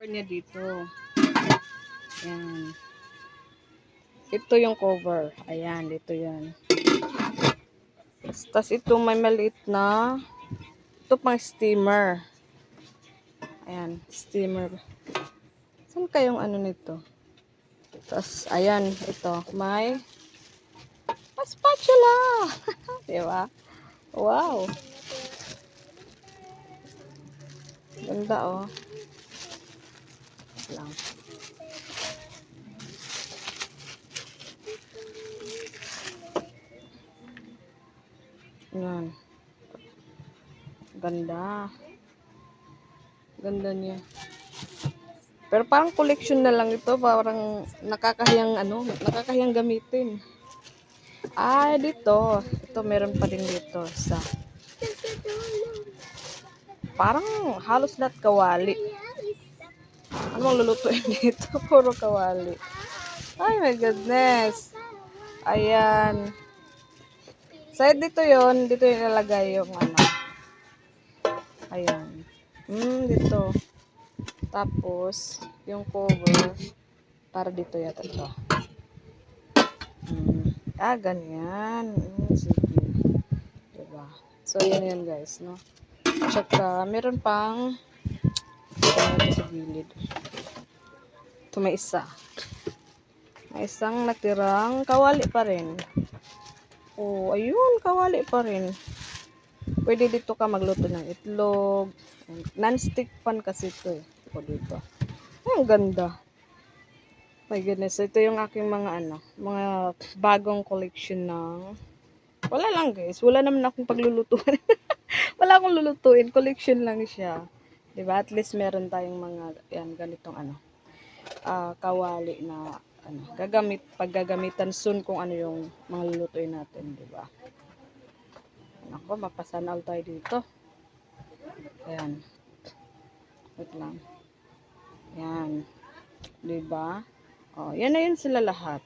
open niya dito. Ayan. Ito yung cover. Ayan, dito yan. Tapos ito may maliit na, ito pang steamer. Ayan, steamer. Saan kayong ano nito? Tapos, ayan, ito. May spatula. Diba? Wow. Ganda, oh. Lang. Ayan. Ganda. Ganda niya. Pero parang collection na lang ito. Parang nakakahiyang, ano, nakakahiyang gamitin. Ah, dito. Ito, meron pa din dito. Sa parang halos lahat kawali. Ano bang lulutuin dito? Puro kawali. Ay, my goodness. Ayan. Side dito yon, dito yung ilalagay yung ano. Ayan. Dito. Tapos, yung cover, para dito yata ito. Ganyan. Sige. Diba? So, yan guys, no? Tsaka, meron pang ito sa gilid. Ito may isa. May isang natirang kawali pa rin. Oh, ayun, kawali pa rin. Pwede dito ka magluto ng itlog. Non-stick pan kasi ito eh. O dito. Ay, ang ganda. My goodness, ito yung aking mga ano, mga bagong collection ng wala lang guys, wala naman akong paglulutuin. Wala akong lulutuin, collection lang siya. 'Di ba? At least meron tayong mga yan ganitong ano, kawali na ano, paggagamitan soon kung ano yung mga lulutuin natin, 'di ba? Ako, mapasanaw tayo dito. Ayan. Wait lang. Ayan. 'Di ba? Oh, yan na yun sila lahat.